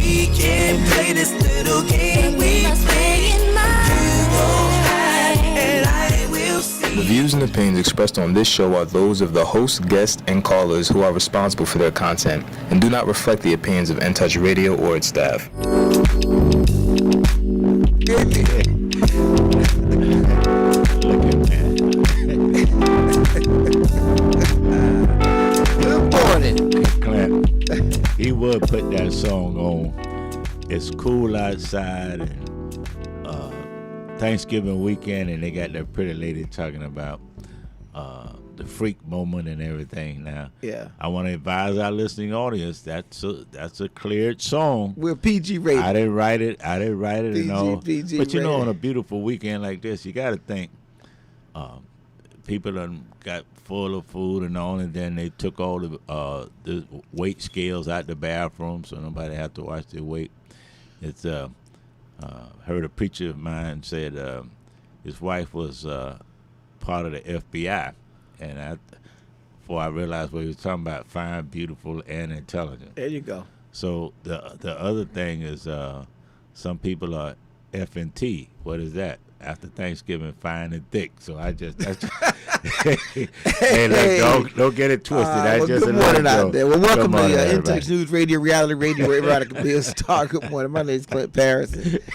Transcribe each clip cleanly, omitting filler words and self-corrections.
We can play this little game we play. You go hide and I will see. The views and opinions expressed on this show are those of the host, guests, and callers who are responsible for their content and do not reflect the opinions of N-Touch Radio or its staff. Good morning. Clint, he would put that song on. It's cool outside and Thanksgiving weekend, and they got that pretty lady talking about the freak moment and everything. Now, Yeah. I want to advise our listening audience that's a cleared song. We're PG rated. I didn't write it and all. PG But you know, rated. on a beautiful weekend like this, you got to think people done got full of food and all, and then they took all the weight scales out the bathroom so nobody had to watch their weight. It's heard a preacher of mine said his wife was part of the FBI, and before I realized what he was talking about, fine, beautiful, and intelligent. There you go. So the other thing is some people are F&T. What is that? After Thanksgiving, fine and thick. So I just hey, look, don't get it twisted. Well, Just good morning out go. there. Well, welcome Good morning, to everybody. In-Touch News Radio, Reality Radio, where everybody can be a star. Good morning. My name is Clint Paris.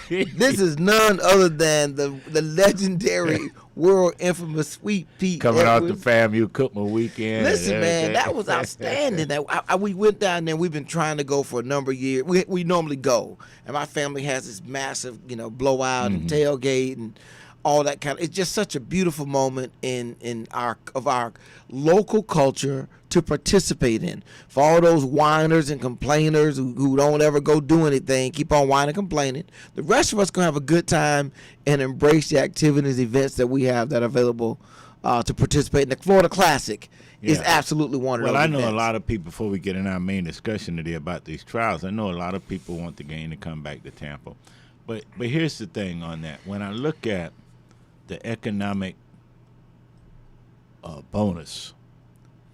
This is none other than the legendary, world infamous Sweet Pete Coming out Edwards. the FAMU Cookman weekend. Listen, and man, everything. that was outstanding. We went down there. We've been trying to go for a number of years. We normally go, and my family has this massive, blowout and tailgate and all that kind of. It's just such a beautiful moment in our local culture to participate in. For all those whiners and complainers who don't ever go do anything, keep on whining and complaining. The rest of us gonna have a good time and embrace the activities, events that we have that are available to participate in. The Florida Classic is Yeah. absolutely one of those Well, I know events. a lot of people, before we get in our main discussion today about these trials, I know a lot of people want the game to come back to Tampa. But here's the thing on that. When I look at the economic bonus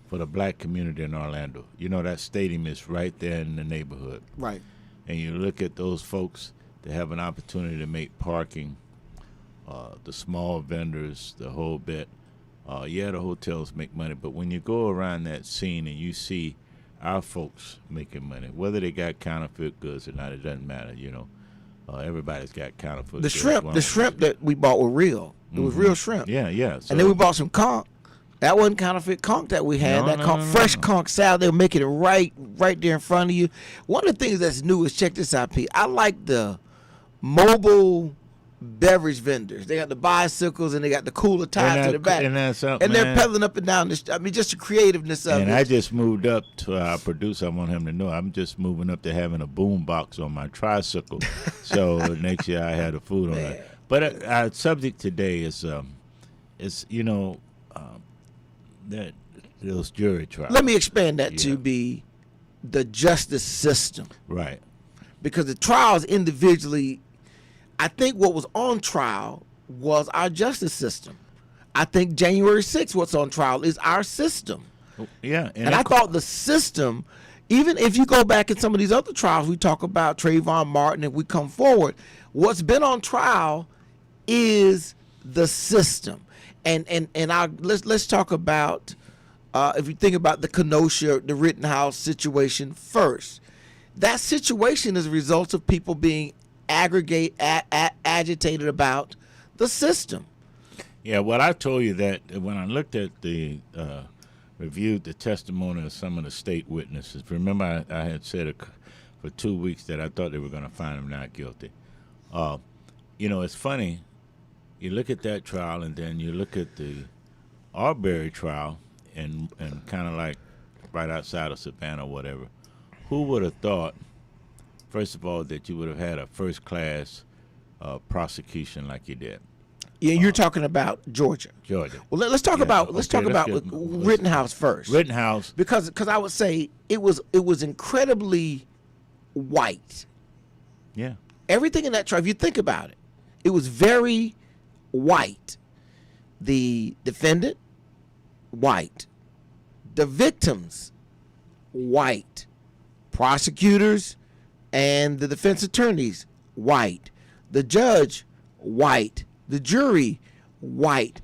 for the black community in Orlando, that stadium is right there in the neighborhood. Right. And you look at those folks that have an opportunity to make parking, the small vendors, the whole bit. The hotels make money, but when you go around that scene and you see our folks making money, whether they got counterfeit goods or not, it doesn't matter. Everybody's got counterfeit The goods. the shrimp that we bought were real. It was real shrimp. Yeah. So, And then we bought some conch. That wasn't counterfeit conch that we had. Fresh conch salad. They were making it right there in front of you. One of the things that's new is, check this out, Pete. I like the mobile beverage vendors. They got the bicycles and they got the cooler tied to the back. And that's something, And they're man. pedaling up and down. Just the creativeness of And it. I just moved up to our producer. I want him to know I'm just moving up to having a boom box on my tricycle. So next year I had a food on that. But our subject today is that those jury trials. Let me expand that to be the justice system. Right. Because the trials individually, I think what was on trial was our justice system. I think January 6th, what's on trial is our system. Yeah. And I thought the system, even if you go back in some of these other trials, we talk about Trayvon Martin, and we come forward, what's been on trial is the system. And let's talk about, if you think about the Kenosha, the Rittenhouse situation first. That situation is a result of people being agitated about the system. Yeah, well, I told you that when I looked at reviewed the testimony of some of the state witnesses. Remember, I had said for 2 weeks that I thought they were going to find him not guilty. It's funny. You look at that trial, and then you look at the Arbery trial, and kind of like right outside of Savannah or whatever. Who would have thought, first of all, that you would have had a first-class prosecution like you did? Yeah, you're talking about Georgia. Georgia. Well, let's talk about Rittenhouse first. Rittenhouse, because I would say it was incredibly white. yeah. Everything in that trial, if you think about it, it was very white. The defendant, white. The victims, white. Prosecutors, and the defense attorneys, white. The judge, white. The jury, white.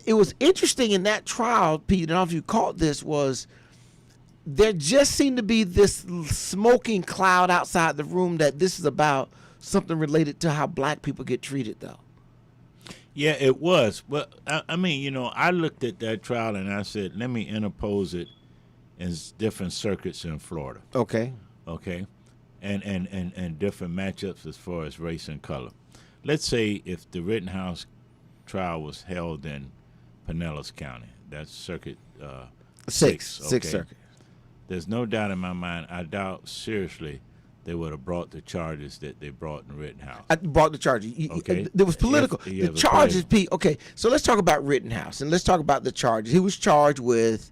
It was interesting in that trial, Pete, I don't know if you caught this, was there just seemed to be this smoking cloud outside the room that this is about something related to how black people get treated, though. Yeah, it was. But I mean, you know, I looked at that trial and I said, let me interpose it in different circuits in Florida. Okay. Okay, and different matchups as far as race and color. Let's say if the Rittenhouse trial was held in Pinellas County, that's Circuit Sixth Circuit. There's no doubt in my mind. I doubt seriously they would have brought the charges that they brought in Rittenhouse. I brought the charges. Okay. There was political. The charges, Pete. Okay, so let's talk about Rittenhouse and let's talk about the charges. He was charged with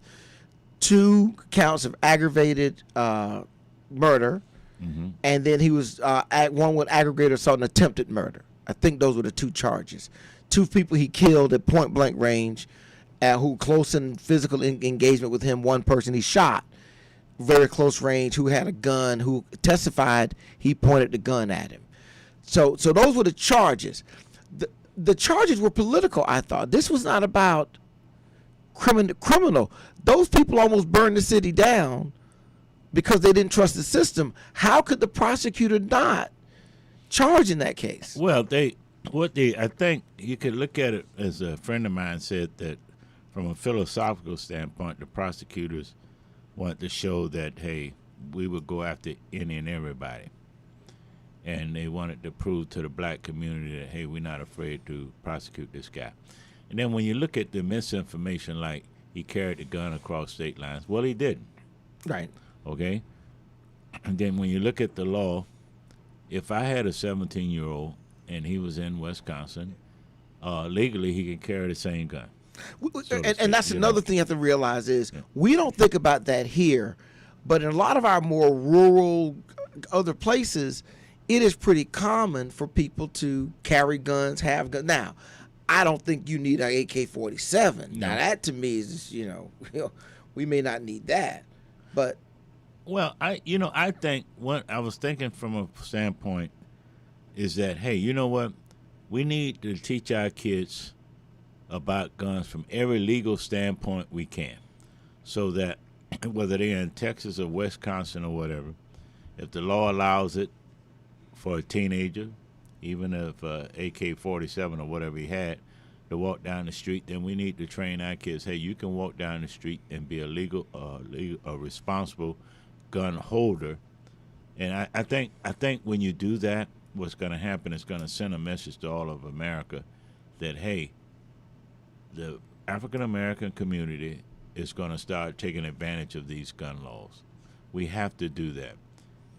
2 counts of aggravated murder, and then he was one with aggravated assault and attempted murder. I think those were the 2 charges. 2 people he killed at point blank range, who close in physical engagement with him. 1 person he shot, very close range, who had a gun, who testified he pointed the gun at him. So those were the charges. The charges were political, I thought. This was not about criminal. Those people almost burned the city down because they didn't trust the system. How could the prosecutor not charge in that case? Well, I think you could look at it as a friend of mine said that from a philosophical standpoint, the prosecutors wanted to show that, hey, we would go after any and everybody. And they wanted to prove to the black community that, hey, we're not afraid to prosecute this guy. And then when you look at the misinformation, like he carried the gun across state lines, well, he didn't. Right. Okay? And then when you look at the law, if I had a 17-year-old and he was in Wisconsin, legally he can carry the same gun. And that's another thing you have to realize is we don't think about that here, but in a lot of our more rural other places, it is pretty common for people to carry guns, have guns. Now, I don't think you need an AK-47. Now, that to me is, we may not need that, but. Well, I think what I was thinking from a standpoint is that, hey, you know what? We need to teach our kids about guns from every legal standpoint we can, so that whether they're in Texas or Wisconsin or whatever, if the law allows it for a teenager, even if AK-47 or whatever he had, to walk down the street, then we need to train our kids, hey, you can walk down the street and be a responsible gun holder. And I think when you do that, what's going to happen is going to send a message to all of America that, hey, the African-American community is going to start taking advantage of these gun laws. We have to do that.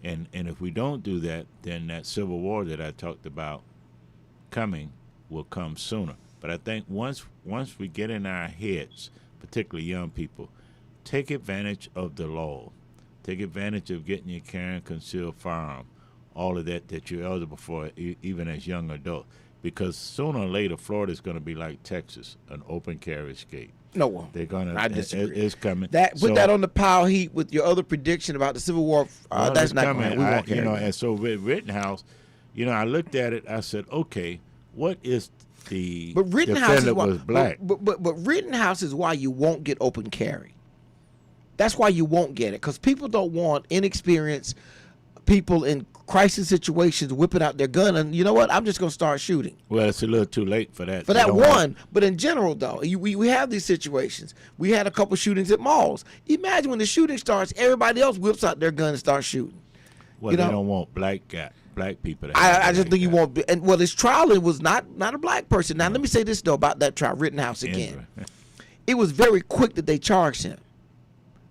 And if we don't do that, then that civil war that I talked about coming will come sooner. But I think once we get in our heads, particularly young people, take advantage of the law. Take advantage of getting your carrying concealed firearm, all of that you're eligible for, even as young adults. Because sooner or later, Florida is going to be like Texas, an open carry state. No, they're going to. I disagree. It's coming. Put that on the pile heap with your other prediction about the Civil War. That's not coming. We won't carry and so with Rittenhouse, I looked at it. I said, okay, what is the defendant was black? But Rittenhouse is why you won't get open carry. That's why you won't get it, because people don't want inexperienced people in crisis situations whipping out their gun and, you know what, I'm just going to start shooting. Well, it's a little too late for that. For that one. But in general, though, we have these situations. We had a couple shootings at malls. Imagine when the shooting starts, everybody else whips out their gun and starts shooting. Well, they don't want black people. I just think you won't be. And, well, this trial, it was not a black person. Now, let me say this, though, about that trial, Rittenhouse again. It was very quick that they charged him.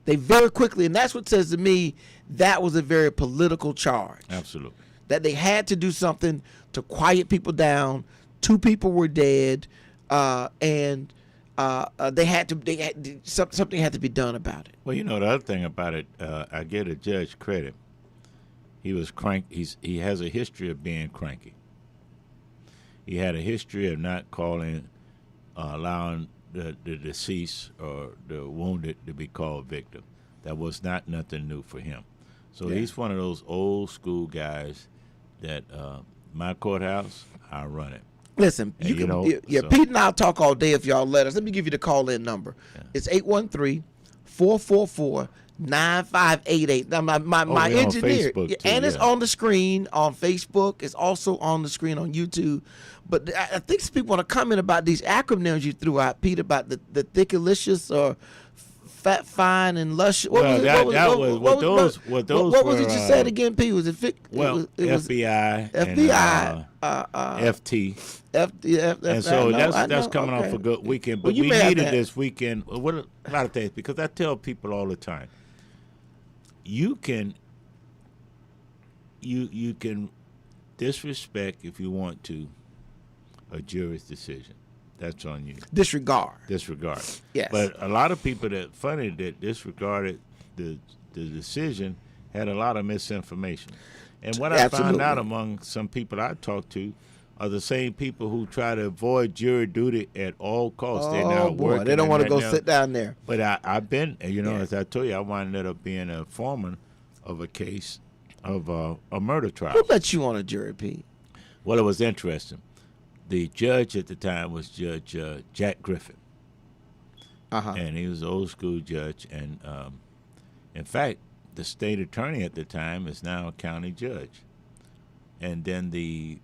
They very quickly, and that's what says to me that was a very political charge. Absolutely. That they had to do something to quiet people down. 2 people were dead, and something had to be done about it. Well, the other thing about it, I give the judge credit. He was he has a history of being cranky. He had a history of not allowing the deceased or the wounded to be called victim. That was not nothing new for him. So Yeah. he's one of those old school guys that my courthouse, I run it. Listen, And you you can, know, yeah, so- Pete and I'll talk all day if y'all let us. Let me give you the call-in number. Yeah. It's 813-444-9588. Now, my we're on engineer, Facebook, yeah, too, and it's yeah. on the screen on Facebook. It's also on the screen on YouTube. But I think some people want to comment about these acronyms you threw out, Pete, about the thickalicious or fat, fine, and lush. What Well, was it? that What was what those what was it were, you said again, Pete? Was it Well, it was FBI, FBI, and FT. FDF, And so that's coming off a good weekend. Well, But you we may have needed that. this weekend. What a lot of things, because I tell people all the time, you can disrespect if you want to a jury's decision. That's on you. disregard. Disregard. Yes. But a lot of people that disregarded the decision had a lot of misinformation. And what I found Absolutely. out among some people I talked to are the same people who try to avoid jury duty at all costs. They're Oh not boy, working. they don't and want to that go now. sit down there. But I've been, Yeah. as I told you, I wound up being a foreman of a case of a murder trial. Who let you on a jury, Pete? Well, it was interesting. The judge at the time was Judge Jack Griffin, and he was an old school judge. And in fact, the state attorney at the time is now a county judge. And then the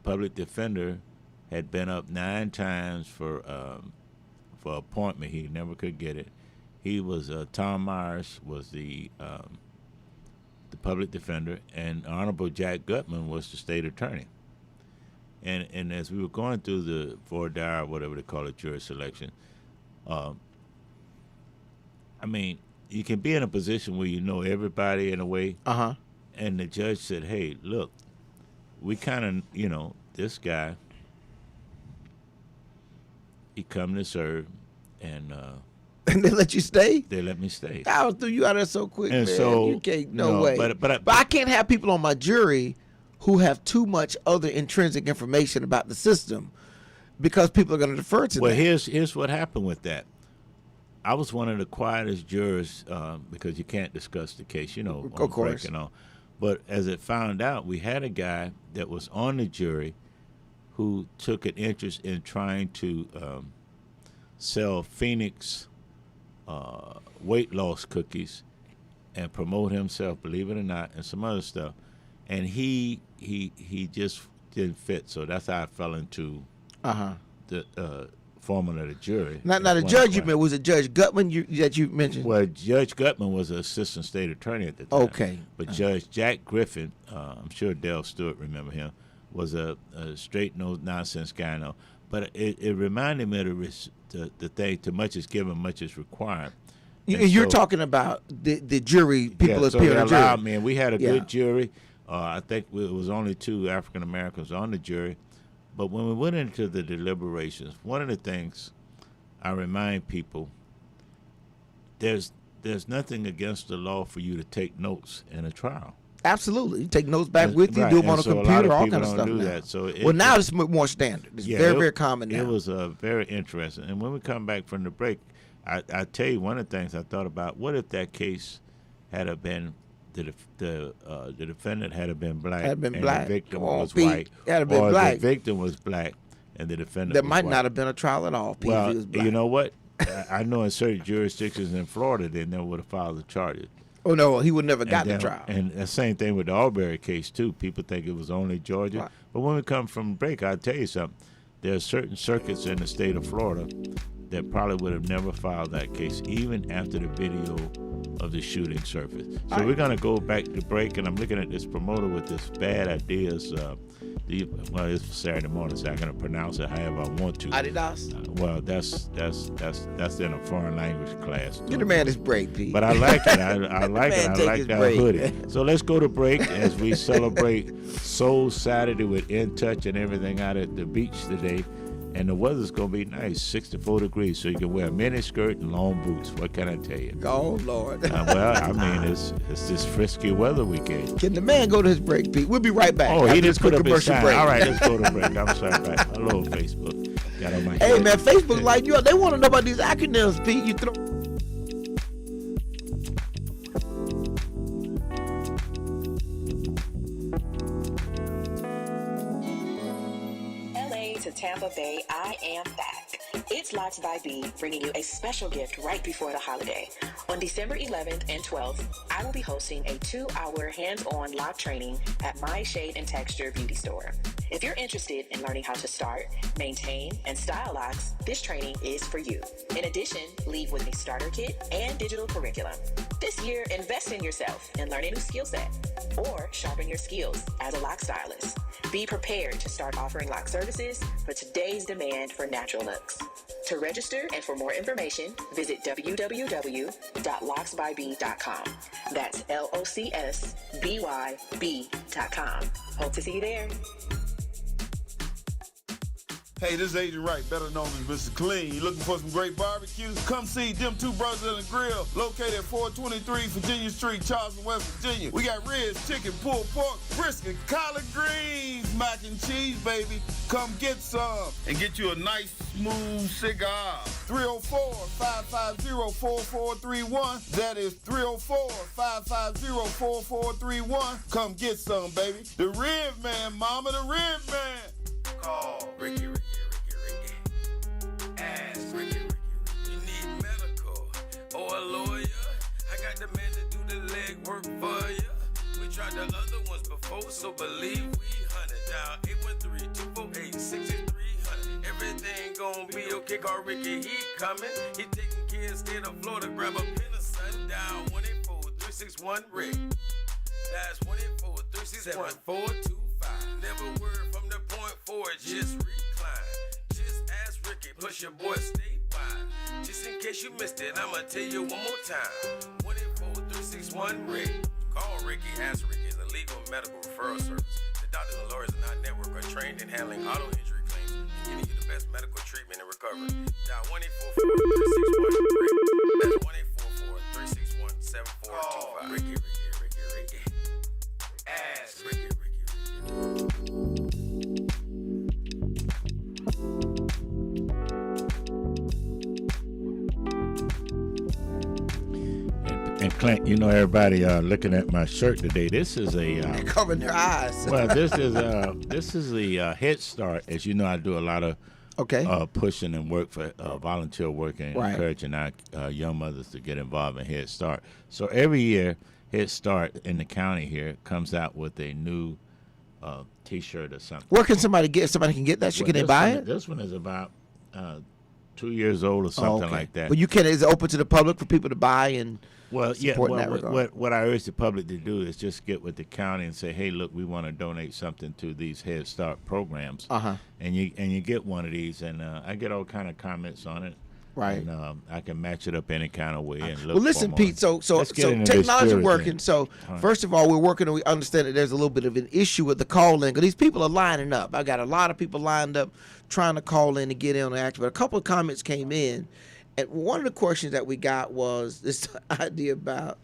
public defender had been up 9 times for appointment. He never could get it. He was Tom Myers was the public defender, and Honorable Jack Gutman was the state attorney. And as we were going through the voir dire, whatever they call it, jury selection, I mean, you can be in a position where you know everybody in a way, and the judge said, "Hey, look, we kind of, this guy, he come to serve, and And they let you stay? they let me stay." I threw you out there so quick, And man. so, You can't, no no, way. but I can't have people on my jury who have too much other intrinsic information about the system because people are going to defer to Well, that. here's what happened with that. I was one of the quietest jurors because you can't discuss the case, on Of course. break and all. But as it found out, we had a guy that was on the jury who took an interest in trying to sell Phoenix weight loss cookies and promote himself, believe it or not, and some other stuff. And he just didn't fit, so that's how I fell into the foreman of the jury. Now the That's judge one you met, was it Judge Gutman that you mentioned? Well, Judge Gutman was an assistant state attorney at the time. Okay. But Judge Jack Griffin, I'm sure Dale Stewart remember him, was a straight-nosed nonsense guy. No, but it reminded me of the thing, too much is given, much is required. And You're so- talking about the jury, people so appearing they in the allowed jury. me, and we had a Yeah. good jury. I think it was only 2 African Americans on the jury. But when we went into the deliberations, one of the things I remind people, there's nothing against the law for you to take notes in a trial. Absolutely. You take notes back And- with you, right, do them on and a so a lot computer, of all people kind of don't stuff do now. that, so it- well, now it's more standard. It's very common now. It was very interesting. And when we come back from the break, I tell you one of the things I thought about, what if that case had have been the defendant had have been black, Had been and black. the victim Come on, was Pete. white, Had have been or black. the victim was black and the defendant There was might white. not have been a trial at all. Pete, if he Well, was black. you know what? I know in certain jurisdictions in Florida, they never would have filed the charges. Oh no, he would never got And the then- trial. And the same thing with the Albury case too. People think it was only Georgia, Right. but when we come from break, I'll tell you something. There are certain circuits in the state of Florida that probably would have never filed that case, even after the video of the shooting surfaced. So we're gonna go back to break, and I'm looking at this promoter with this bad ideas. Well, it's Saturday morning, so I'm gonna pronounce it however I want to. Adidas. Well, that's in a foreign language class. Get the man his break, Pete. But I like it. I like it. Man, I take like his that break. hoodie. So let's go to break as we celebrate Soul Saturday with In Touch and everything out at the beach today. And the weather's going to be nice, 64 degrees, so you can wear a mini skirt and long boots. What can I tell you? Oh Lord. Well, I mean, it's this frisky weather weekend. Can the man go to his break, Pete? We'll be right back. Oh, after he this just put quick up his commercial sign. break. All right, let's go to break. I'm sorry. Right. Hello, Facebook. Got on my Hey head. man, Facebook like you. They want to know about these acronyms, Pete. You throw. to Tampa Bay, I am back. It's Locks by B, bringing you a special gift right before the holiday. On December 11th and 12th, I will be hosting a 2-hour hands-on lock training at my Shade and Texture beauty store. If you're interested in learning how to start, maintain, and style locks, this training is for you. In addition, leave with a starter kit and digital curriculum. This year, invest in yourself and learn a new skill set, or sharpen your skills as a lock stylist. Be prepared to start offering lock services for today's demand for natural looks. To register and for more information, visit www.locksbyb.com. That's LOCSBYB.com. Hope to see you there. Hey, this is Agent Wright, better known as Mr. Clean. You looking for some great barbecues? Come see them two brothers in the grill, located at 423 Virginia Street, Charleston, West Virginia. We got ribs, chicken, pulled pork, brisket, collard greens, mac and cheese, baby. Come get some and get you a nice, smooth cigar. 304-550-4431. That is 304-550-4431. Come get some, baby. The Rib Man, mama, the Rib Man. Call Ricky. Ask Ricky. You need medical or a lawyer? I got the man to do the legwork for you. We tried the other ones before, so believe we hunted down 813-248-6300. Everything gon' be okay. Call Ricky, he coming. He taking care of state of Florida. Grab a pen or sundown. 184-361-RICK. That's 184-361-425. Never word from the point forward, just recline. Just ask Ricky, plus your boy statewide. Just in case you missed it, I'ma tell you one more time. 184-361-RICK. Call Ricky, ask Ricky. It's a legal medical referral service. The doctors and lawyers in our network are trained in handling auto injury claims and getting you the best medical treatment and recovery. Dial 1-844-361-RICK. That's 1-844-361-7425. Ricky. Ask Ricky. And Clint, you know, everybody looking at my shirt today. This is a Covering their eyes. well, this is the Head Start. As you know, I do a lot of pushing and work for volunteer work and encouraging our young mothers to get involved in Head Start. So every year, Head Start in the county here comes out with a new T-shirt or something. Where can somebody get? Somebody can get that. Can they buy it? This one is about 2 years old or something like that. But you can. Is it open to the public for people to buy and? Well, yeah. Well, what I urge the public to do is just get with the county and say, "Hey, look, we want to donate something to these Head Start programs." And you get one of these, and I get all kind of comments on it. Right. And I can match it up any kind of way. And look Well, listen, for Pete. So technology working. So first of all, we're working, and we understand that there's a little bit of an issue with the call in because these people are lining up. I got a lot of people lined up trying to call in and get in on the action. But a couple of comments came in. And one of the questions that we got was this idea about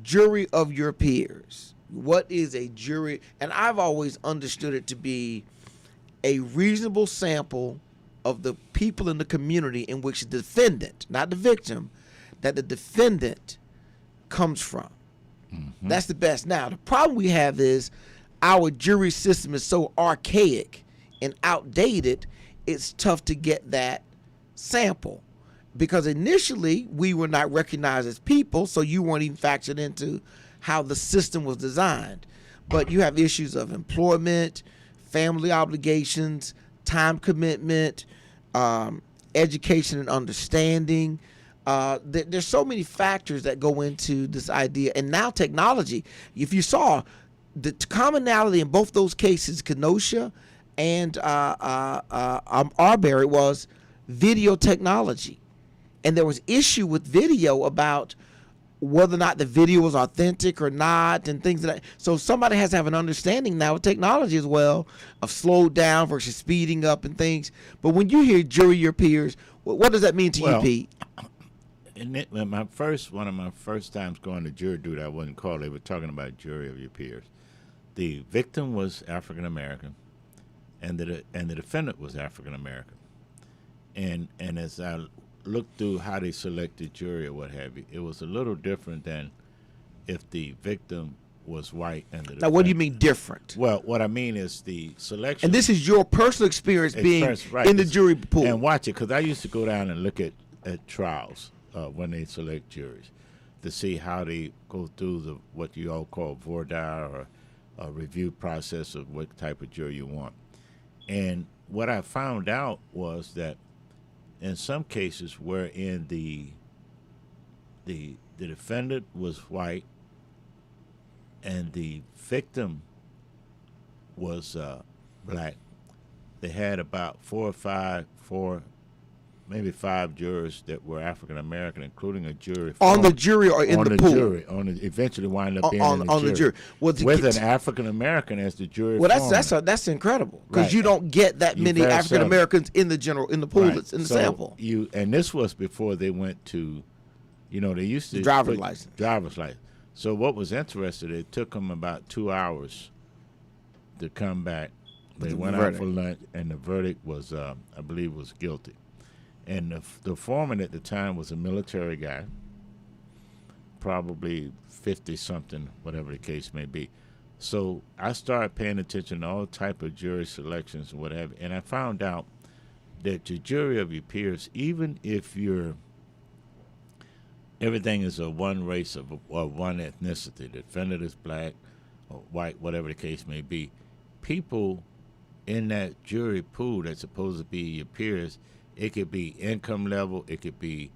jury of your peers. What is a jury? And I've always understood it to be a reasonable sample of the people in the community in which the defendant, not the victim, that the defendant comes from. Mm-hmm. That's the best. Now, the problem we have is our jury system is so archaic and outdated, it's tough to get that sample. Because initially we were not recognized as people, so you weren't even factored into how the system was designed. But you have issues of employment, family obligations, time commitment, education and understanding. There's so many factors that go into this idea. And now technology, if you saw the commonality in both those cases, Kenosha and Arbery, was video technology. And there was issue with video about whether or not the video was authentic or not and things like that. So somebody has to have an understanding now with technology as well of slowed down versus speeding up and things. But when you hear jury your peers, what does that mean to you, Pete? One of my first times going to jury duty, I wasn't called. They were talking about jury of your peers. The victim was African American, and the defendant was African American. And as I looked through how they selected jury or what have you, it was a little different than if the victim was white. And the Now, what do you mean different? Well, what I mean is the selection. And this is your personal experience being right. in the jury pool. And watch it, because I used to go down and look at trials when they select juries to see how they go through what you all call voir dire or a review process of what type of jury you want. And what I found out was that in some cases wherein the defendant was white and the victim was black, they had about maybe five jurors that were African American, including a jury on the jury or in the pool. Jury, eventually wind up being on the jury. With an African American as the jury. Well, that's incredible, because right. you don't get that many African Americans in the pool right. that's in the so sample. And this was before they went to, they used to driver's license. So what was interesting, it took them about 2 hours to come back. They went out for lunch, and the verdict was, I believe, was guilty. And the foreman at the time was a military guy, probably 50-something, whatever the case may be. So I started paying attention to all type of jury selections and whatever, and I found out that your jury of your peers, even if everything is of one race or one ethnicity, the defendant is black or white, whatever the case may be, people in that jury pool that's supposed to be your peers, it could be income level, it could be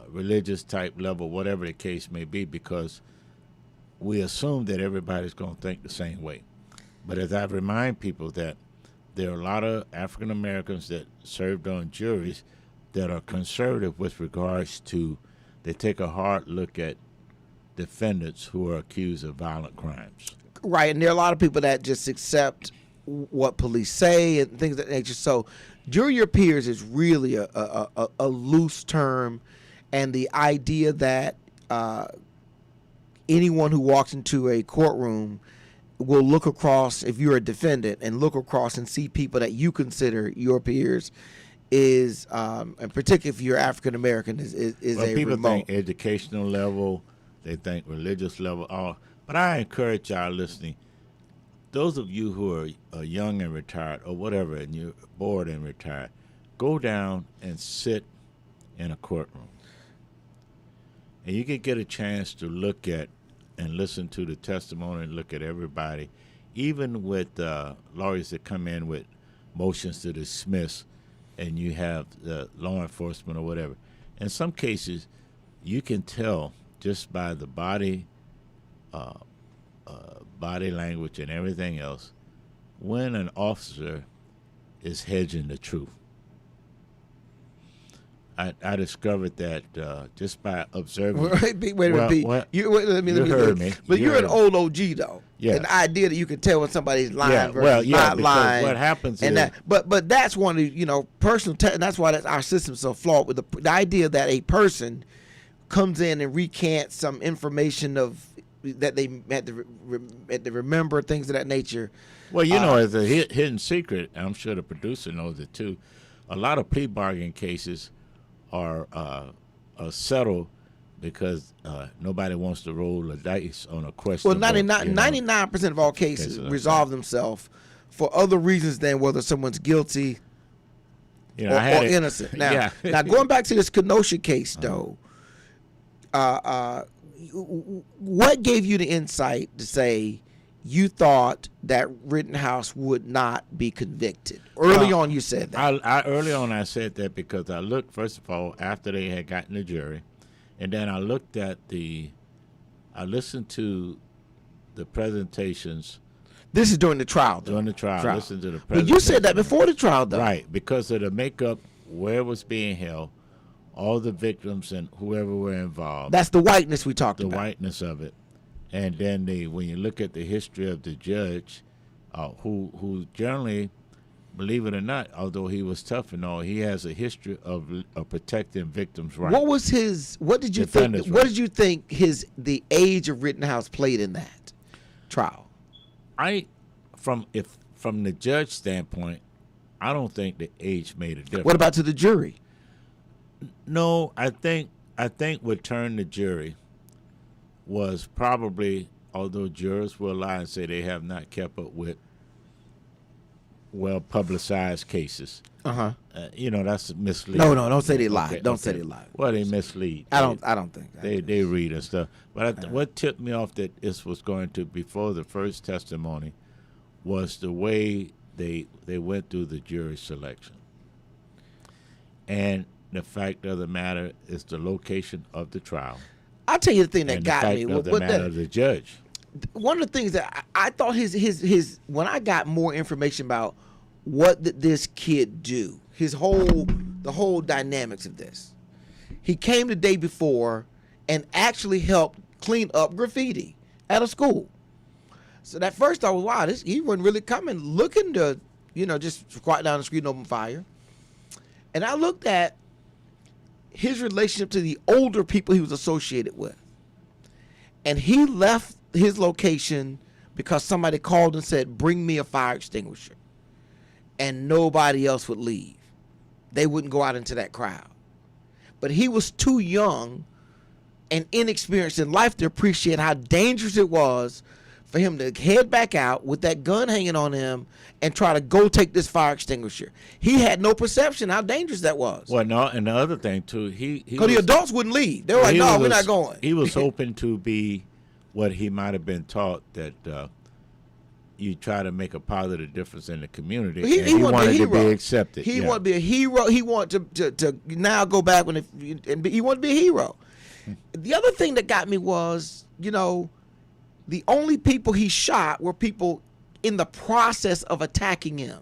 religious type level, whatever the case may be, because we assume that everybody's going to think the same way. But as I remind people that there are a lot of African Americans that served on juries that are conservative with regards to, they take a hard look at defendants who are accused of violent crimes. Right, and there are a lot of people that just accept what police say and things of that nature. So jury your peers is really a loose term, and the idea that anyone who walks into a courtroom will look across, if you're a defendant, and look across and see people that you consider your peers is, and particularly if you're African American, is well, a people remote. think educational level, they think religious level, all. But I encourage y'all listening, those of you who are young and retired or whatever, and you're bored and retired, go down and sit in a courtroom. And you can get a chance to look at and listen to the testimony and look at everybody, even with lawyers that come in with motions to dismiss, and you have the law enforcement or whatever. In some cases, you can tell just by the body language and everything else when an officer is hedging the truth. I discovered that just by observing. Wait a minute. Let me heard me. But you're an old OG though. Yeah. And the idea that you can tell when somebody's lying versus not lying. What happens and is, but that's one of personal. And that's why our system's so flawed with the idea that a person comes in and recants some information of that they had to remember, things of that nature. Well, as a hidden secret, I'm sure the producer knows it too. A lot of plea bargain cases are settled because nobody wants to roll the dice on a question. Well, 99% of all cases resolve themselves for other reasons than whether someone's guilty or innocent. Now, now going back to this Kenosha case, though, what gave you the insight to say you thought that Rittenhouse would not be convicted? Early on, you said that. Early on, I said that because I looked, first of all, after they had gotten the jury, and then I looked at I listened to the presentations. This is during the trial, though. During the trial. Listen to the But presentation. you said that before the trial, though. Right, because of the makeup, where it was being held, all the victims and whoever were involved. That's the whiteness we talked the about. The whiteness of it. And then when you look at the history of the judge, who generally, believe it or not, although he was tough and all, he has a history of protecting victims' rights. What was his? What did you think? Defenders' What did you think the age of Rittenhouse played in that trial? From the judge standpoint, I don't think the age made a difference. What about to the jury? No, I think what turned the jury was probably, although jurors will lie and say they have not kept up with well-publicized cases. That's misleading. No, don't say they lied. Don't say they lied. Well, they mislead. I don't think that. They read and stuff. But what tipped me off that this was going to, before the first testimony, was the way they went through the jury selection. And the fact of the matter is the location of the trial. I'll tell you the thing that and got the me. fact of the matter of the judge. One of the things that I thought his when I got more information about what did this kid do, the whole dynamics of this. He came the day before and actually helped clean up graffiti at a school. So that first I was, wow, he wasn't really coming looking to, just quiet down the street and open fire. And I looked at his relationship to the older people he was associated with. And he left his location because somebody called and said, bring me a fire extinguisher. And nobody else would leave. They wouldn't go out into that crowd. But he was too young and inexperienced in life to appreciate how dangerous it was for him to head back out with that gun hanging on him and try to go take this fire extinguisher. He had no perception how dangerous that was. Well, no, and the other thing too, because the adults wouldn't leave. They were like, "No, we're not going." He was hoping to be what he might have been taught, that you try to make a positive difference in the community. He wanted to be accepted. He wanted to be a hero. He wanted to now go back and he wanted to be a hero. The other thing that got me was, the only people he shot were people in the process of attacking him.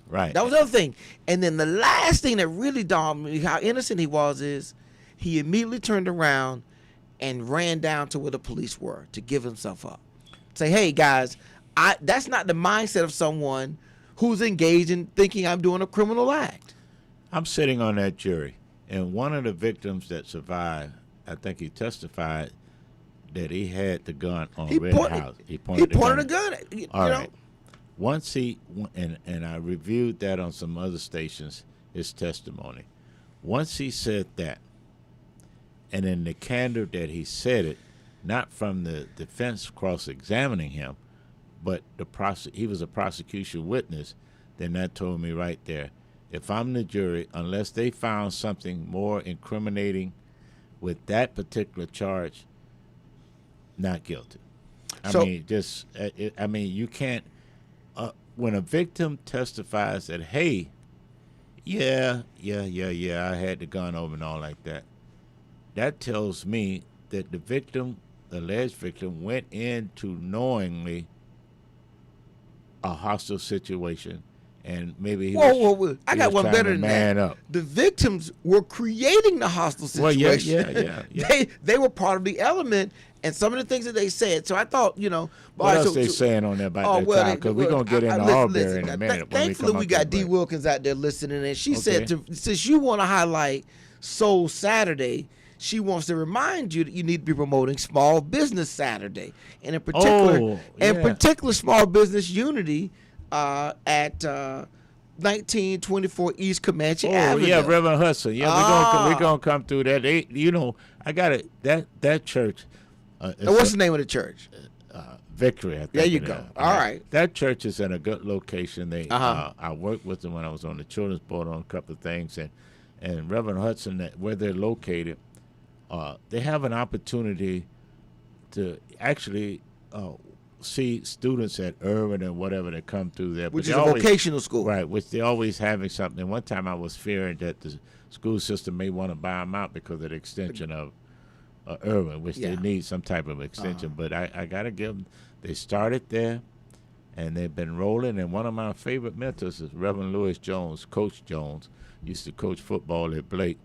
Right. That was the other thing. And then the last thing that really dawned me how innocent he was is he immediately turned around and ran down to where the police were to give himself up. Say, hey, guys, that's not the mindset of someone who's engaged in thinking I'm doing a criminal act. I'm sitting on that jury, and one of the victims that survived, I think he testified that he had the gun on Red House. He pointed a gun at All right. Once and I reviewed that on some other stations, his testimony. Once he said that, and in the candor that he said it, not from the defense cross-examining him, but he was a prosecution witness, then that told me right there, if I'm the jury, unless they found something more incriminating with that particular charge, not guilty. You can't, when a victim testifies that, hey, yeah, I had the gun over and all like that, that tells me that the alleged victim, went into knowingly a hostile situation, and maybe he was I got one better than that. Up. The victims were creating the hostile situation. Well, yeah. They were part of the element, and some of the things that they said. So I thought, what else they saying on there about that time? Because we're gonna get into Arbery in a minute. Thankfully, we got D. Wilkins out there listening, and she said, since you want to highlight Soul Saturday, she wants to remind you that you need to be promoting Small Business Saturday, and in particular, Small Business Unity at 1924 East Comanche Avenue. Yeah, Reverend Hudson. Yeah, we're gonna come through that. I got it. That church. What's the name of the church? Victory. I think there you go. All right. That church is in a good location. I worked with them when I was on the children's board on a couple of things, and Reverend Hudson, where they're located, they have an opportunity to actually see students at Irvin and whatever that come through there. Which is a vocational school. Right, which they're always having something. And one time I was fearing that the school system may want to buy them out because of the extension of Irvin, which they need some type of extension. But I got to give them, they started there, and they've been rolling. And one of my favorite mentors is Reverend Louis Jones, Coach Jones. Used to coach football at Blake.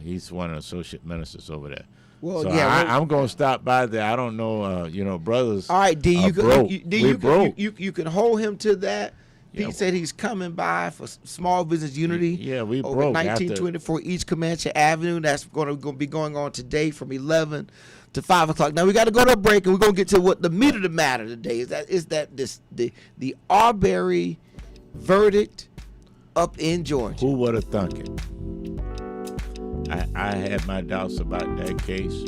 He's one of the associate ministers over there. Well, so I'm going to stop by there. I don't know, brothers. All right, D, you can hold him to that. Yeah. Pete said he's coming by for Small Business Unity. Yeah, we over broke 1924 East Comanche Avenue. That's going to be going on today from 11 to 5 o'clock. Now we got to go to a break, and we're going to get to what the meat of the matter today is. The Arbery verdict up in Georgia. Who would have thunk it? I had my doubts about that case.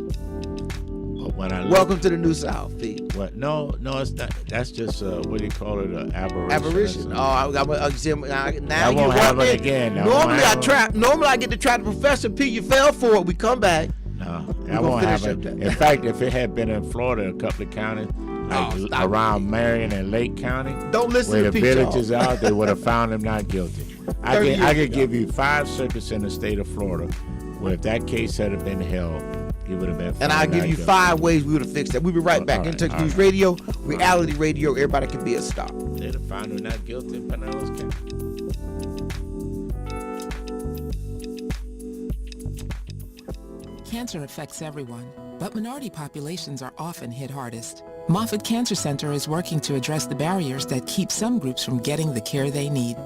But when I Welcome to the New South, Pete. what? No, it's not. That's just what do you call it? Aberration. Aberration. Oh, now That you won't want happen it. again. That Normally won't happen. Normally I get to try the Professor Pete. You fell for it. We come back. No, gonna that won't finish happen. up that. In fact, if it had been in Florida, a couple of counties, like stop around Marion and Lake County, Don't listen where to the Pete, y'all. villages are, they would have found him not guilty. I 30 could years ago. give you 5 circuits in the state of Florida where if that case had been held, he would have been found And I'll not give you guilty. 5 ways we would have fixed that. We'll be right back. all In right, Touch all News right. Radio, reality radio. Everybody can be a star. They'd have found him not guilty in Pinellas County. Cancer affects everyone, but minority populations are often hit hardest. Moffitt Cancer Center is working to address the barriers that keep some groups from getting the care they need.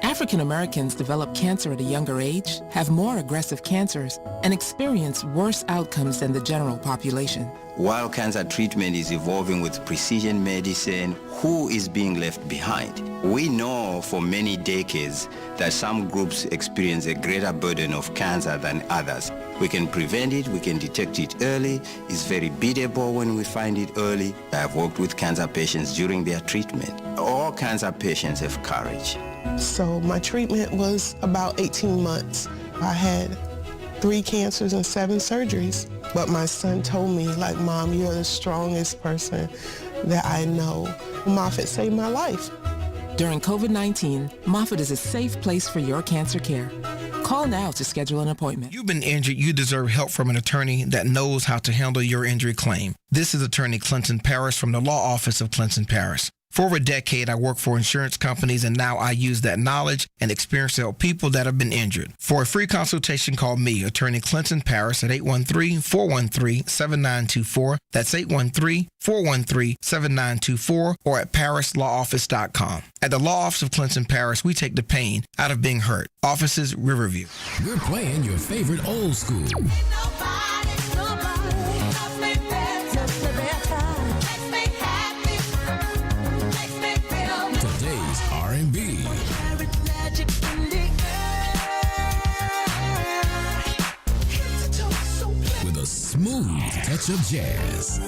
African Americans develop cancer at a younger age, have more aggressive cancers, and experience worse outcomes than the general population. While cancer treatment is evolving with precision medicine, who is being left behind? We know for many decades that some groups experience a greater burden of cancer than others. We can prevent it, we can detect it early. It's very beatable when we find it early. I've worked with cancer patients during their treatment. All cancer patients have courage. So my treatment was about 18 months. I had 3 cancers and 7 surgeries. But my son told me, like, Mom, you're the strongest person that I know. Moffitt saved my life. During COVID-19, Moffitt is a safe place for your cancer care. Call now to schedule an appointment. You've been injured, you deserve help from an attorney that knows how to handle your injury claim. This is Attorney Clinton Paris from the Law Office of Clinton Paris. For over a decade, I worked for insurance companies, and now I use that knowledge and experience to help people that have been injured. For a free consultation, call me, Attorney Clinton Paris, at 813-413-7924. That's 813-413-7924, or at parislawoffice.com. At the Law Office of Clinton Paris, we take the pain out of being hurt. Offices, Riverview. We're playing your favorite old school. Today's R&B. With a smooth touch of jazz.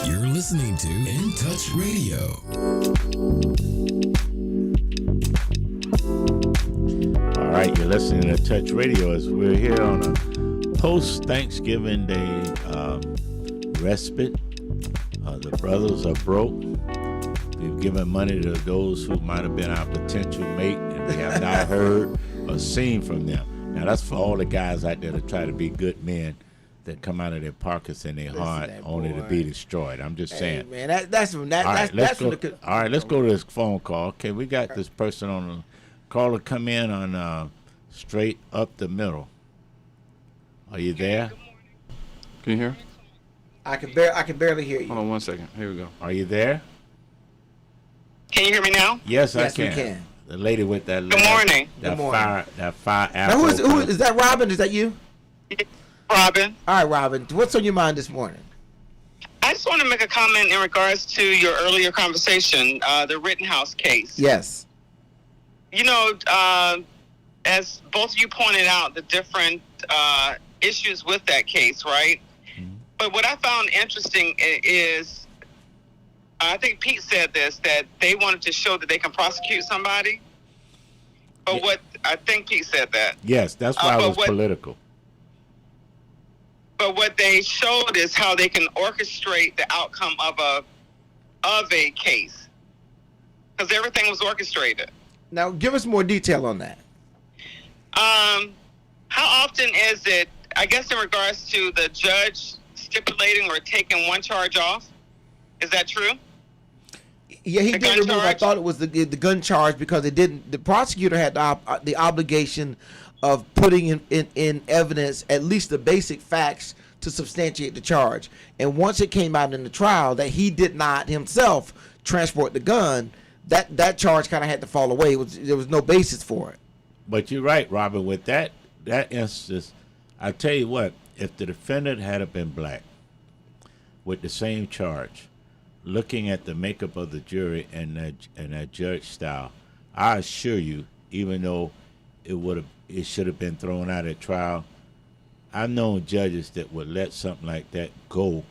You're listening to In Touch Radio. All right, you're listening to Touch Radio as we're here on a post-Thanksgiving Day respite. The brothers are broke. We've given money to those who might have been our potential mate, and we have not heard or seen from them. Now, that's for all the guys out there that try to be good men that come out of their pockets and their heart only to be destroyed. I'm just saying. Man, that's from that. All right, That's let's from go. the. All right, let's go to this phone call. Okay, we got this person on the caller come in on straight up the middle. Are you there? Can you hear? I can barely hear you. Hold on 1 second. Here we go. Are you there? Can you hear me now? Yes, Yes, I can. we can. The lady with that. Good morning. That Good morning. fire. Now, who is that? Robin? Is that you? Robin. All right, Robin. What's on your mind this morning? I just want to make a comment in regards to your earlier conversation, the Rittenhouse case. Yes. You know, as both of you pointed out, the different issues with that case, right? Mm-hmm. But what I found interesting is, I think Pete said this, that they wanted to show that they can prosecute somebody. But what I think Pete said that. Yes, that's why it was political. But what they showed is how they can orchestrate the outcome of a case, because everything was orchestrated. Now, give us more detail on that. How often is it, I guess in regards to the judge stipulating or taking one charge off? Is that true? Yeah, he did remove. I thought it was the gun charge because it didn't. The prosecutor had the obligation of putting in evidence at least the basic facts to substantiate the charge. And once it came out in the trial that he did not himself transport the gun, that charge kind of had to fall away. There was no basis for it. But you're right, Robert. With that instance, I tell you what, if the defendant had been black with the same charge, looking at the makeup of the jury and that judge style, I assure you, even though it should have been thrown out at trial, I've known judges that would let something like that go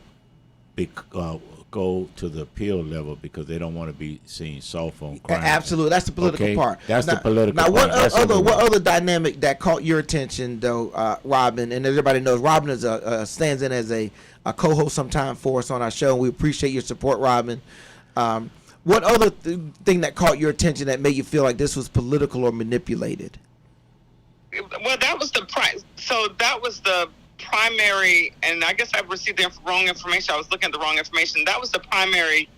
to the appeal level because they don't want to be seen soft on crime. Absolutely, that's the political part. That's the political part. Now, what other dynamic that caught your attention, though, Robin? And everybody knows Robin is stands in as a co-host sometime for us on our show, and we appreciate your support, Robin. What other thing that caught your attention that made you feel like this was political or manipulated? Well, that was the primary, and I guess I received the wrong information. I was looking at the wrong information. That was the primary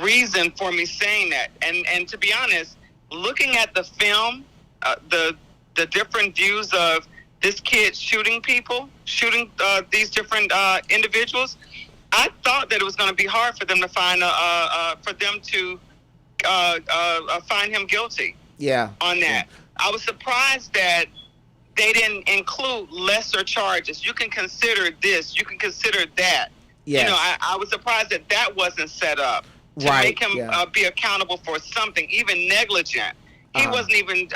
reason for me saying that. And to be honest, looking at the film, the different views of this kid shooting these different individuals, I thought that it was going to be hard for them to find find him guilty. Yeah. On that. Yeah. I was surprised that they didn't include lesser charges. You can consider this. You can consider that. Yes. I was surprised that wasn't set up to make him be accountable for something, even negligent. He wasn't even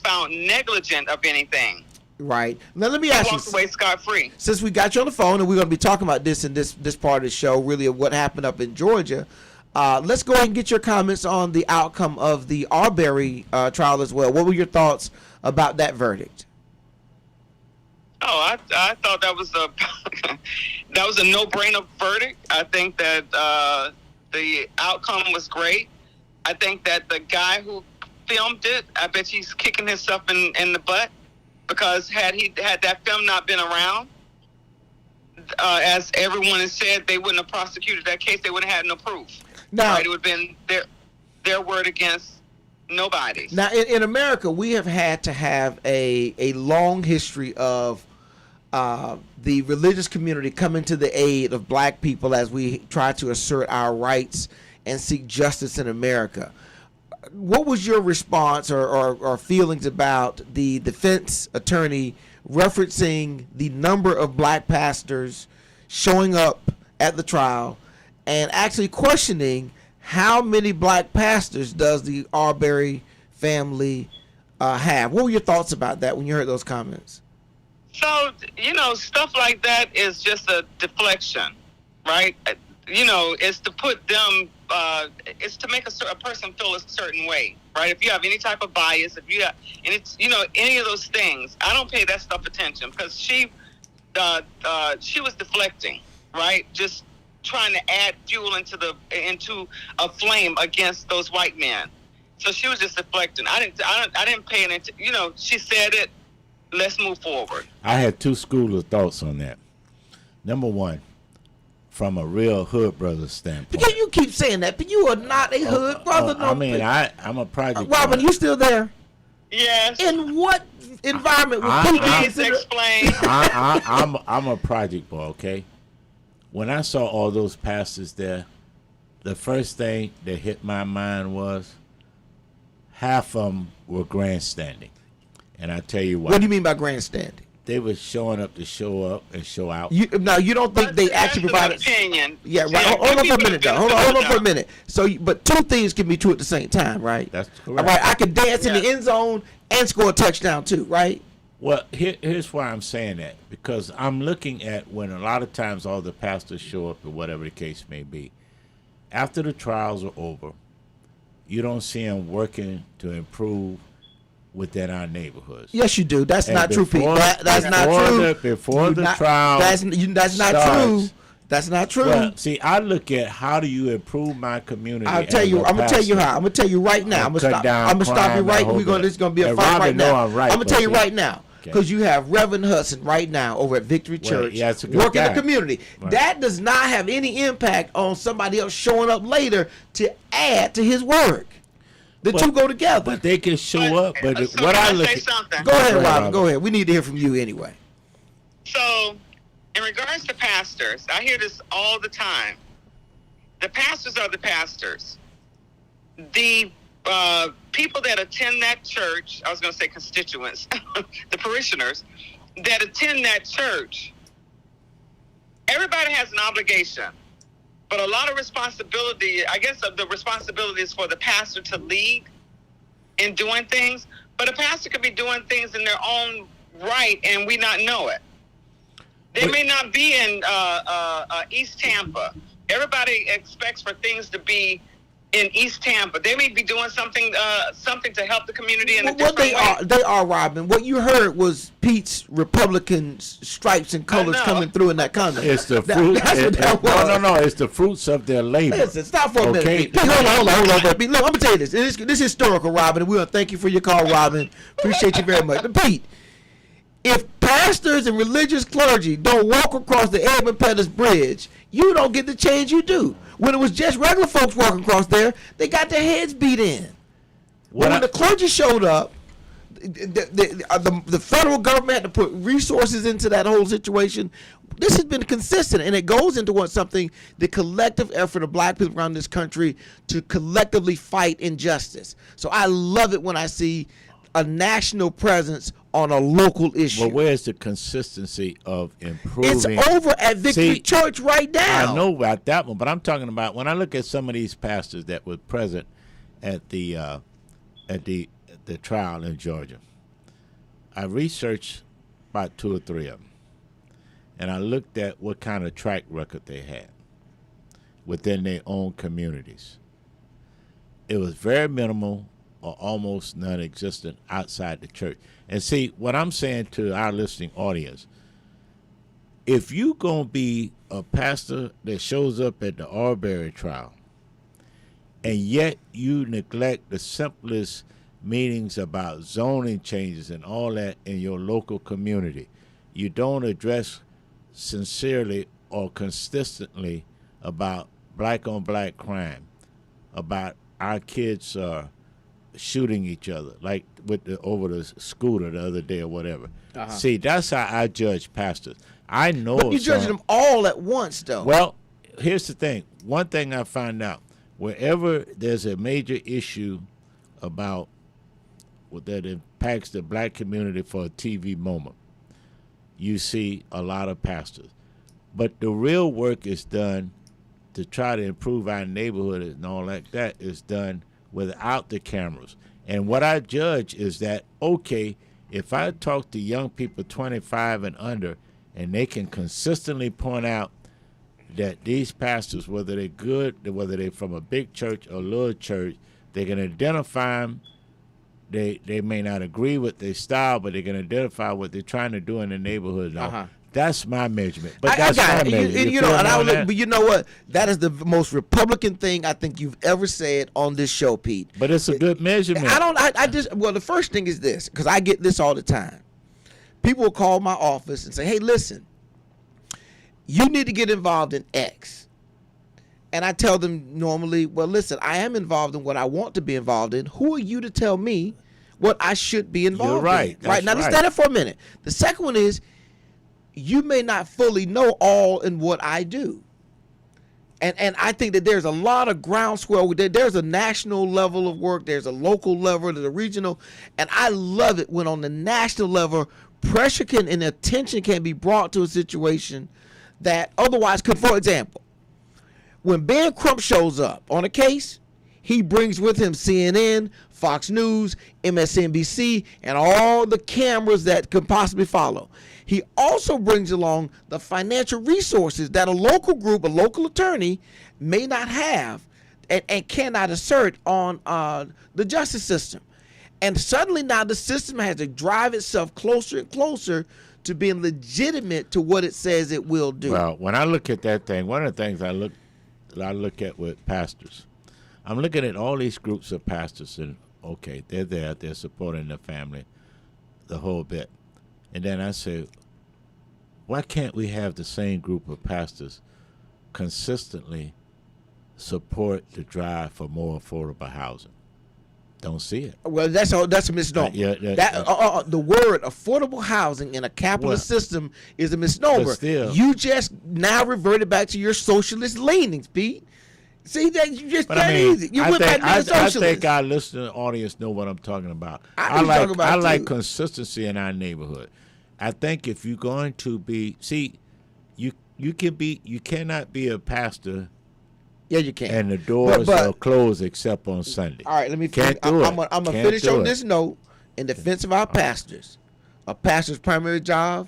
found negligent of anything. Right. Now let me ask you. Walked away scot-free. Since we got you on the phone, and we're going to be talking about this in this part of the show, really of what happened up in Georgia. Let's go ahead and get your comments on the outcome of the Arbery trial as well. What were your thoughts about that verdict? Oh, I thought that was a no-brainer verdict. I think that the outcome was great. I think that the guy who filmed it, I bet he's kicking himself in the butt, because had that film not been around, as everyone has said, they wouldn't have prosecuted that case. They wouldn't have had no proof. Now, it would have been their word against nobody's. Now, in America, we have had to have a long history of the religious community coming to the aid of black people as we try to assert our rights and seek justice in America. What was your response or feelings about the defense attorney referencing the number of black pastors showing up at the trial and actually questioning how many black pastors does the Arbery family have? What were your thoughts about that when you heard those comments? So, stuff like that is just a deflection, right? It's to put them, it's to make a person feel a certain way, right? If you have any type of bias, if you have, any of those things, I don't pay that stuff attention, because she was deflecting, right? Just trying to add fuel into a flame against those white men. So she was just deflecting. I didn't pay attention. She said it. Let's move forward. I had two schools of thoughts on that. Number one, from a real hood brother standpoint. Because you keep saying that, but you are not a hood brother. I'm a project. Robin, you still there? Yes. In what environment would people consider? Explain. I'm a project boy, okay? When I saw all those pastors there, the first thing that hit my mind was half of them were grandstanding. And I tell you why. What do you mean by grandstanding? They were showing up to show up and show out. You don't think they actually provided? Opinion. Yeah, right. Hold on for a minute, though. Hold on for a minute. So, but two things can be true at the same time, right? That's correct. All right, I can dance in the end zone and score a touchdown too, right? Well, here's why I'm saying that, because I'm looking at when a lot of times all the pastors show up or whatever the case may be. After the trials are over, you don't see them working to improve within our neighborhoods. Yes, you do. That's not true, Pete. That's not true. Before the trial, that's not true. That's not true. Well, see, I look at how do you improve my community. I'll tell you. I'm gonna tell you how. I'm gonna tell you right now. I'm gonna stop you right. This is gonna be a fight right now. I'm gonna tell you right now. Because you have Reverend Hudson right now over at Victory Church working the community. Right. That does not have any impact on somebody else showing up later to add to his work. The two go together. But they can show up. But what I look at... Go ahead, Robin. Go ahead. We need to hear from you anyway. So, in regards to pastors, I hear this all the time. The pastors are the pastors. The people that attend that church, I was going to say constituents, the parishioners that attend that church, everybody has an obligation. But a lot of responsibility, I guess the responsibility is for the pastor to lead in doing things. But a pastor could be doing things in their own right and we not know it. They may not be in East Tampa. Everybody expects for things to be in East Tampa. They may be doing something to help the community in a different way. They are, Robin. What you heard was Pete's Republican stripes and colors coming through in that comment. It's the fruit. That's what that was. No. It's the fruits of their labor. Listen, stop for a minute. Pete, hold on. Pete, look, I'm gonna tell you this. This is historical, Robin. And we want to thank you for your call, Robin. Appreciate you very much. But Pete, if pastors and religious clergy don't walk across the Edmund Pettus Bridge, you don't get the change you do. When it was just regular folks walking across there, they got their heads beat in. When the clergy showed up, the federal government had to put resources into that whole situation. This has been consistent, and it goes into something, the collective effort of black people around this country to collectively fight injustice. So I love it when I see a national presence on a local issue. Well, where's the consistency of improving? It's over at Victory Church right now. I know about that one, but I'm talking about when I look at some of these pastors that were present at the trial in Georgia. I researched about 2 or 3 of them, and I looked at what kind of track record they had within their own communities. It was very minimal or almost non-existent outside the church. And see, what I'm saying to our listening audience, if you going to be a pastor that shows up at the Arbery trial, and yet you neglect the simplest meetings about zoning changes and all that in your local community, you don't address sincerely or consistently about black-on-black crime, about our kids shooting each other, like over the scooter the other day or whatever. See, that's how I judge pastors. I know. But you judge them all at once, though. Well, here's the thing. One thing I find out, wherever there's a major issue about that impacts the black community for a TV moment, you see a lot of pastors. But the real work is done to try to improve our neighborhood and all like that is done without the cameras. And what I judge is that, okay, if I talk to young people 25 and under, and they can consistently point out that these pastors, whether they're good, whether they're from a big church or a little church, they can identify them. They may not agree with their style, but they can identify what they're trying to do in the neighborhood. That's my measurement. But that's my measurement. But you know what? That is the most Republican thing I think you've ever said on this show, Pete. But it's a good measurement. Well, the first thing is this, because I get this all the time. People will call my office and say, hey, listen, you need to get involved in X. And I tell them normally, well, listen, I am involved in what I want to be involved in. Who are you to tell me what I should be involved in? Right. Right. Now, let's stand up for a minute. The second one is, you may not fully know all in what I do. And I think that there's a lot of groundswell. There's a national level of work. There's a local level. There's a regional. And I love it when on the national level, pressure and attention can be brought to a situation that otherwise could. For example, when Ben Crump shows up on a case, he brings with him CNN, Fox News, MSNBC, and all the cameras that could possibly follow. He also brings along the financial resources that a local group, a local attorney, may not have and cannot assert on the justice system. And suddenly now the system has to drive itself closer and closer to being legitimate to what it says it will do. Well, when I look at that thing, one of the things I look at with pastors, I'm looking at all these groups of pastors, and okay, they're supporting the family, the whole bit. And then I say, why can't we have the same group of pastors consistently support the drive for more affordable housing? Don't see it. Well, that's a misnomer. The word affordable housing in a capitalist system is a misnomer. But still, you just now reverted back to your socialist leanings, Pete. See that you just easy. You went back to the socialist. I think our listening audience know what I'm talking about. I like consistency in our neighborhood. I think if you're going to be, you cannot be a pastor. Yeah, you can. And the doors are closed except on Sunday. All right, let me finish. I'm going to finish on this note in defense of our pastors. A pastor's primary job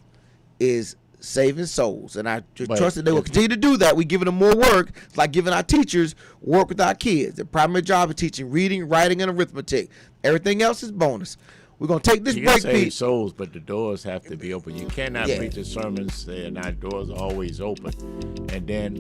is saving souls. And I just trust that they will continue to do that. We're giving them more work. It's like giving our teachers work with our kids. Their primary job is teaching reading, writing, and arithmetic. Everything else is bonus. We're going to take this you break, can save Pete. souls, but the doors have to be open. You cannot preach a sermon saying our doors are always open. And then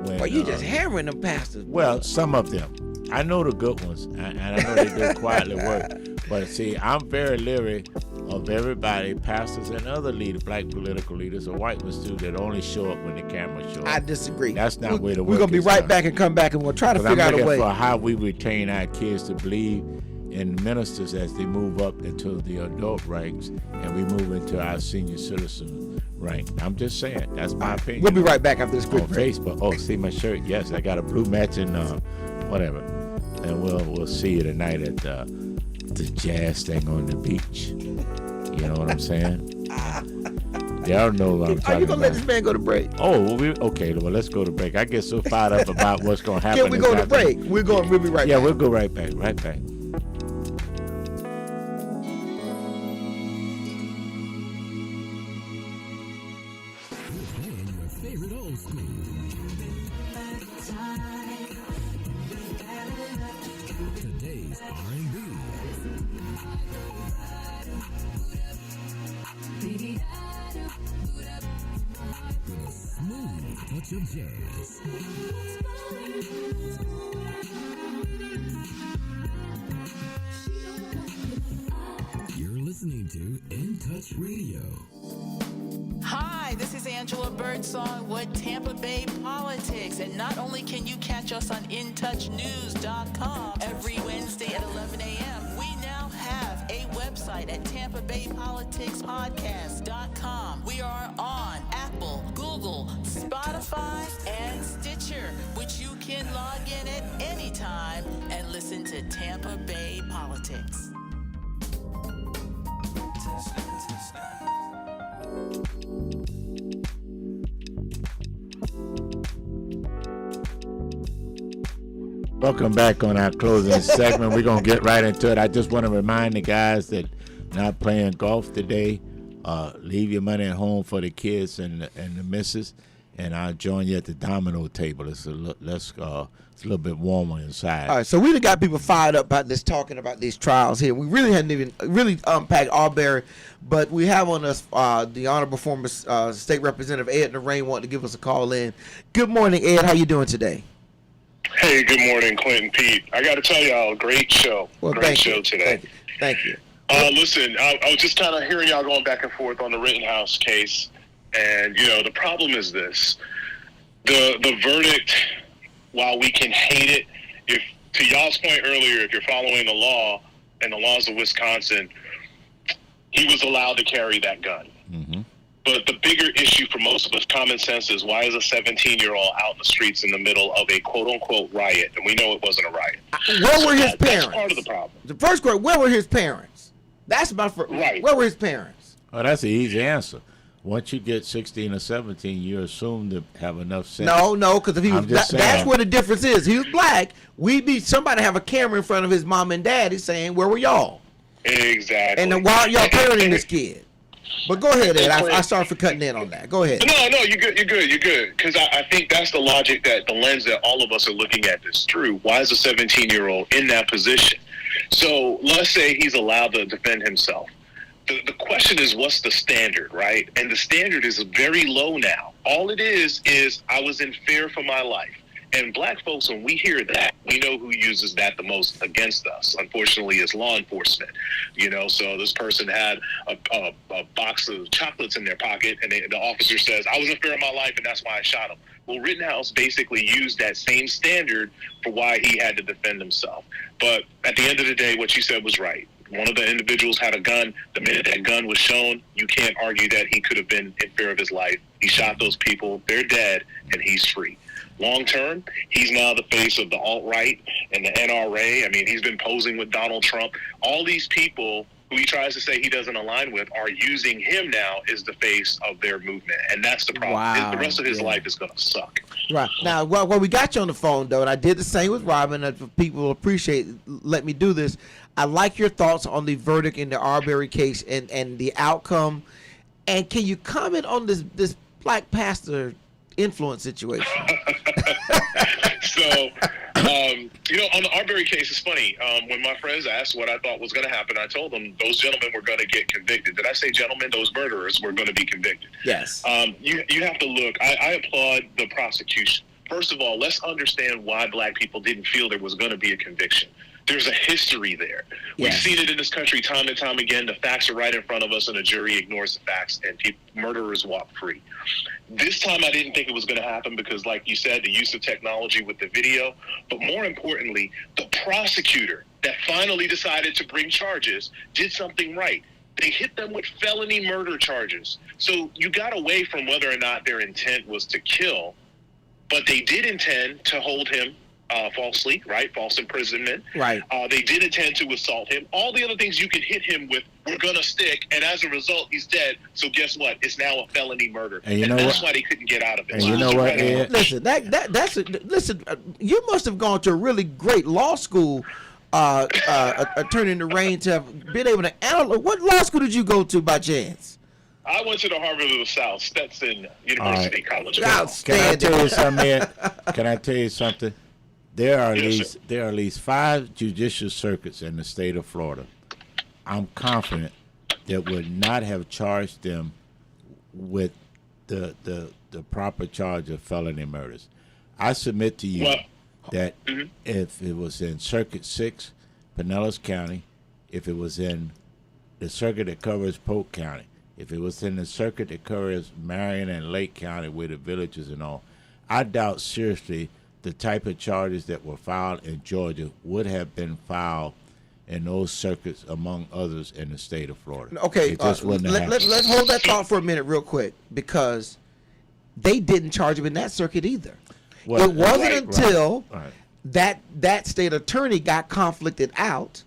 when... Well, you just hammering them pastors. Well, some of them. I know the good ones, and I know they do quietly work. But see, I'm very leery of everybody, pastors and other leaders, black political leaders, or white ones too, that only show up when the camera shows up. I disagree. That's not where the work We're going to be right done. back and come back, and we'll try to figure out a way. I'm looking for how we retain our kids to believe in ministers as they move up into the adult ranks and we move into our senior citizen rank. I'm just saying, that's my opinion. We'll be right back after this quick on break. Facebook. Oh, see my shirt? Yes, I got a blue matching whatever. And we'll see you tonight at the jazz thing on the beach. You know what I'm saying? Y'all know what I'm talking about. Are you going to let this man go to break? Oh, okay. Well, let's go to break. I get so fired up about what's going to happen. Can we go to break? We'll be right back. Yeah, we'll go right back. Right back. Today's R&B. With a smooth touch of jazz. You're listening to In Touch Radio. Hi, this is Angela Birdsong with Tampa Bay Politics. And not only can you catch us on InTouchNews.com every Wednesday at 11 a.m., we now have a website at TampaBayPoliticsPodcast.com. We are on Apple, Google, Spotify, and Stitcher, which you can log in at any time and listen to Tampa Bay Politics. Welcome back on our closing segment. We're going to get right into it. I just want to remind the guys that not playing golf today, leave your money at home for the kids and the missus, and I'll join you at the domino table. It's a little bit warmer inside. All right, so we done got people fired up about this, talking about these trials here. We really hadn't even really unpacked Arbery, but we have on us the honorable former state representative Ed Lorraine wanting to give us a call in. Good morning, Ed. How you doing today? Hey, good morning, Clinton Pete. I got to tell y'all, great show. Well, great show today. Thank you. Listen, I was just kind of hearing y'all going back and forth on the Rittenhouse case, and the problem is this: the verdict. While we can hate it, if to y'all's point earlier, if you're following the law and the laws of Wisconsin, he was allowed to carry that gun. Mm-hmm. But the bigger issue for most of us, common sense, is why is a 17-year-old out in the streets in the middle of a quote-unquote riot? And we know it wasn't a riot. Where were his parents? That's part of the problem. The first question, where were his parents? That's my first. Right. Where were his parents? Oh, that's an easy answer. Once you get 16 or 17, you're assumed to have enough sense. No, because if he was, that's where the difference is. He was black. Somebody have a camera in front of his mom and dad. He's saying, "Where were y'all?" Exactly. And then why are y'all parenting this kid? But go ahead, Ed. I sorry for cutting in on that. Go ahead. No, you're good. You're good. Because I think that's the logic, that the lens that all of us are looking at this through. Why is a 17-year-old in that position? So let's say he's allowed to defend himself. The question is, what's the standard, right? And the standard is very low now. All it is I was in fear for my life. And black folks, when we hear that, we know who uses that the most against us. Unfortunately, it's law enforcement. So this person had a box of chocolates in their pocket, and the officer says, I was in fear of my life, and that's why I shot him. Well, Rittenhouse basically used that same standard for why he had to defend himself. But at the end of the day, what you said was right. One of the individuals had a gun. The minute that gun was shown, you can't argue that he could have been in fear of his life. He shot those people. They're dead, and he's free. Long term, he's now the face of the alt-right and the NRA. I mean, he's been posing with Donald Trump. All these people who he tries to say he doesn't align with are using him now as the face of their movement. And that's the problem. Wow. The rest of his life is going to suck. Right. Now, well, we got you on the phone, though, and I did the same with Robin. And people will appreciate let me do this. I like your thoughts on the verdict in the Arbery case and the outcome. And can you comment on this black pastor influence situation? So, on the Arbery case, it's funny. When my friends asked what I thought was going to happen, I told them those gentlemen were going to get convicted. Did I say gentlemen? Those murderers were going to be convicted. Yes. You have to look. I applaud the prosecution. First of all, let's understand why black people didn't feel there was going to be a conviction. There's a history there. We've seen it in this country time and time again. The facts are right in front of us, and the jury ignores the facts, and murderers walk free. This time, I didn't think it was going to happen because, like you said, the use of technology with the video, but more importantly, the prosecutor that finally decided to bring charges did something right. They hit them with felony murder charges. So you got away from whether or not their intent was to kill, but they did intend to hold him falsely, right? False imprisonment. Right. They did intend to assault him. All the other things you can hit him with, we're going to stick, and as a result, he's dead. So guess what? It's now a felony murder. And you know that's what? why they couldn't get out of it. And you know what, Ed? Listen, you must have gone to a really great law school, attorney in the reign, to have been able to analyze. What law school did you go to by chance? I went to the Harvard of the South, Stetson University College. Can I tell you something, Ed? Can I tell you something? There are at least 5 judicial circuits in the state of Florida. I'm confident that would not have charged them with the proper charge of felony murders. I submit to you that if it was in Circuit 6, Pinellas County, if it was in the circuit that covers Polk County, if it was in the circuit that covers Marion and Lake County with the villages and all, I doubt seriously the type of charges that were filed in Georgia would have been filed in those circuits, among others, in the state of Florida. Okay, let's hold that thought for a minute real quick, because they didn't charge him in that circuit either. Well, it wasn't until that state attorney got conflicted out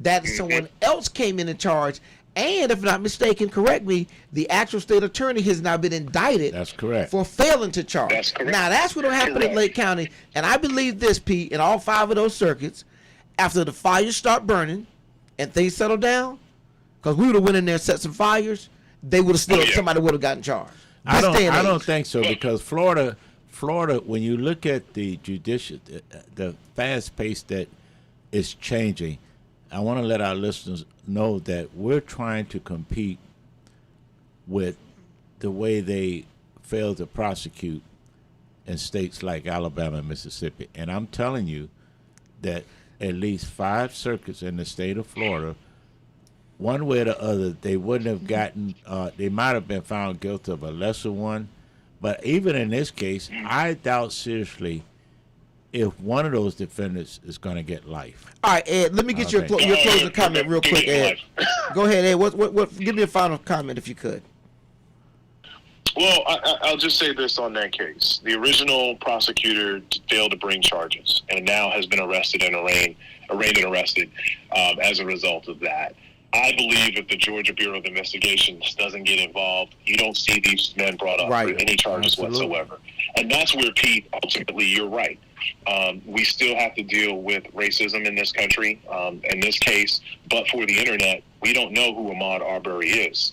that someone else came in and charged. And if I'm not mistaken, correct me, the actual state attorney has now been indicted. That's correct. For failing to charge. That's correct. Now, that's what will happen in Lake County. And I believe this, Pete, in all 5 of those circuits, after the fires start burning and things settle down, because we would have went in there and set some fires, they would have still, somebody would have gotten charged. I don't think so, because Florida, when you look at the judicial, the fast pace that is changing, I want to let our listeners know that we're trying to compete with the way they fail to prosecute in states like Alabama and Mississippi. And I'm telling you that at least 5 circuits in the state of Florida, one way or the other, they wouldn't have gotten, they might have been found guilty of a lesser one. But even in this case, I doubt seriously if one of those defendants is going to get life. All right, Ed, let me get your closing comment real quick, Ed. Go ahead, Ed. What? Give me a final comment if you could. Well, I'll just say this on that case. The original prosecutor failed to bring charges and now has been arrested and arraigned and arrested as a result of that. I believe if the Georgia Bureau of Investigations doesn't get involved, you don't see these men brought up for any charges whatsoever. And that's where, Pete, ultimately, you're right. We still have to deal with racism in this country. In this case, but for the internet, we don't know who Ahmaud Arbery is.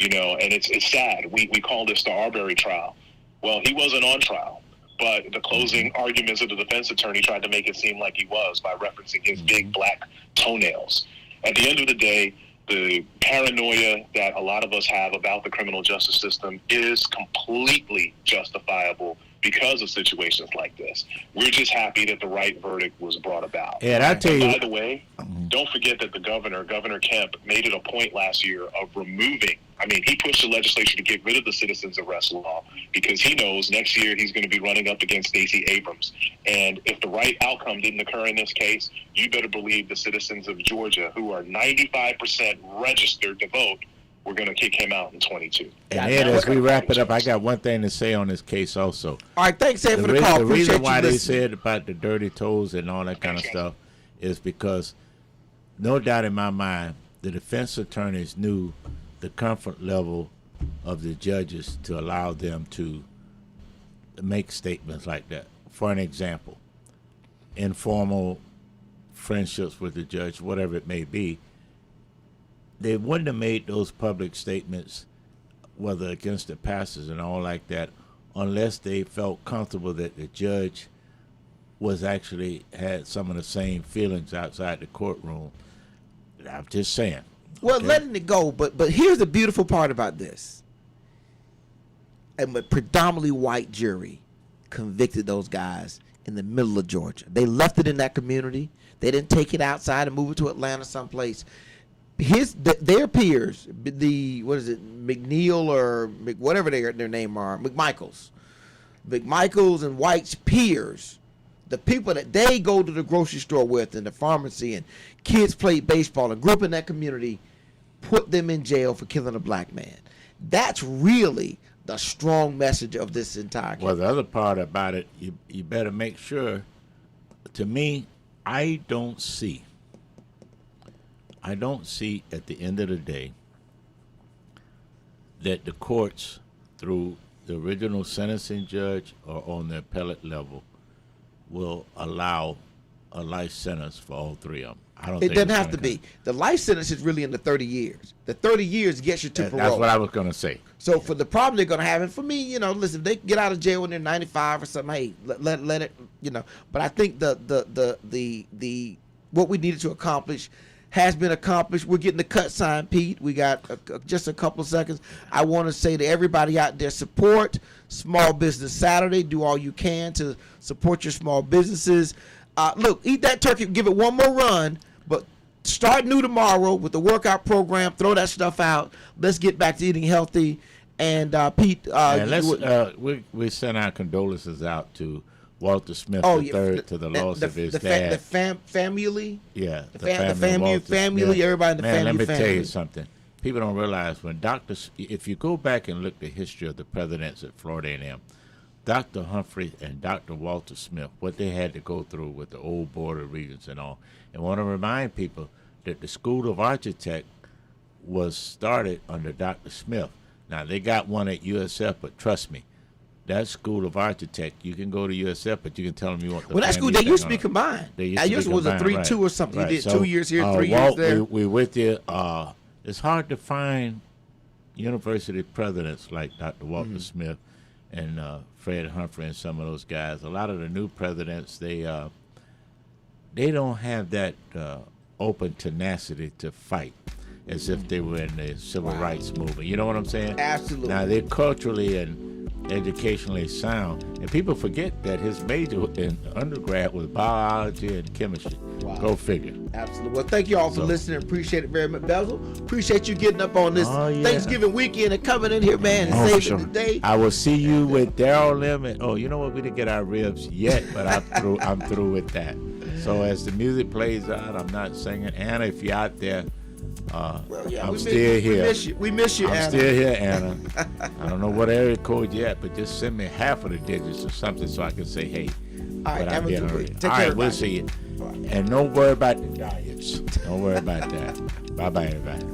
And it's sad. We call this the Arbery trial. Well, he wasn't on trial, but the closing arguments of the defense attorney tried to make it seem like he was by referencing his big black toenails. At the end of the day, the paranoia that a lot of us have about the criminal justice system is completely justifiable because of situations like this. We're just happy that the right verdict was brought about. And I tell you, by the way, don't forget that the Governor Kemp, made it a point last year of removing. He pushed the legislature to get rid of the citizens arrest law because he knows next year he's going to be running up against Stacey Abrams. And if the right outcome didn't occur in this case, you better believe the citizens of Georgia, who are 95% registered to vote, we're going to kick him out in 22. And Ed, as we wrap it up, I got one thing to say on this case also. All right, thanks, Ed, for the call. The reason why they said about the dirty toes and all that kind of stuff is because, no doubt in my mind, the defense attorneys knew the comfort level of the judges to allow them to make statements like that. For an example, informal friendships with the judge, whatever it may be, they wouldn't have made those public statements whether against the pastors and all like that, unless they felt comfortable that the judge was actually had some of the same feelings outside the courtroom. I'm just saying. Well, okay? letting it go, but here's the beautiful part about this. And a predominantly white jury convicted those guys in the middle of Georgia. They left it in that community. They didn't take it outside and move it to Atlanta someplace. Their peers, McNeil or whatever their name are, McMichaels and White's peers, the people that they go to the grocery store with and the pharmacy and kids play baseball and grew up in that community, put them in jail for killing a black man. That's really the strong message of this entire case. Well, the other part about it, you better make sure, to me, I don't see at the end of the day that the courts, through the original sentencing judge or on the appellate level, will allow a life sentence for all three of them. It doesn't have to be. The life sentence is really in the 30 years. The 30 years gets you to parole. That's what I was going to say. So for the problem they're going to have, and for me, listen, if they get out of jail when they're 95 or something, hey, let it, But I think the what we needed to accomplish has been accomplished. We're getting the cut sign, Pete. We got just a couple of seconds. I want to say to everybody out there, support Small Business Saturday. Do all you can to support your small businesses. Look, eat that turkey, give it one more run, but start new tomorrow with the workout program. Throw that stuff out. Let's get back to eating healthy. And Pete, we send our condolences out to Walter Smith III to the loss of his dad. The family. Yeah, the family. Everybody in the family. Let me tell you something. People don't realize if you go back and look at the history of the presidents at Florida A&M, Dr. Humphrey and Dr. Walter Smith, what they had to go through with the old Board of Regents and all. And I want to remind people that the School of Architect was started under Dr. Smith. Now, they got one at USF, but trust me, that School of Architect, you can go to USF, but you can tell them you want the that school, they used to be combined. I used to was a 3-2 or something. Right. You did 2 years here, 3 years there. We with you. It's hard to find university presidents like Dr. Walter Smith and Fred Humphrey and some of those guys. A lot of the new presidents, they don't have that open tenacity to fight as if they were in the civil rights movement. You know what I'm saying? Absolutely. Now, they're culturally and educationally sound, and people forget that his major in undergrad was biology and chemistry. Wow. Go figure. Absolutely. Well, thank you all for listening. Appreciate it very much. Bezel, appreciate you getting up on this Thanksgiving weekend and coming in here, man, and saving the day. I will see you with Daryl Lim. You know what? We didn't get our ribs yet, but I'm through with that. So as the music plays out, I'm not singing. Anna, if you're out there, I'm still here. We miss you, Anna. I'm still here, Anna. I don't know what area code yet, but just send me half of the digits or something so I can say, hey. All right, have a good week. Take All care, right, we'll see you. And don't worry about the diets. Don't worry about that. Bye-bye, everybody.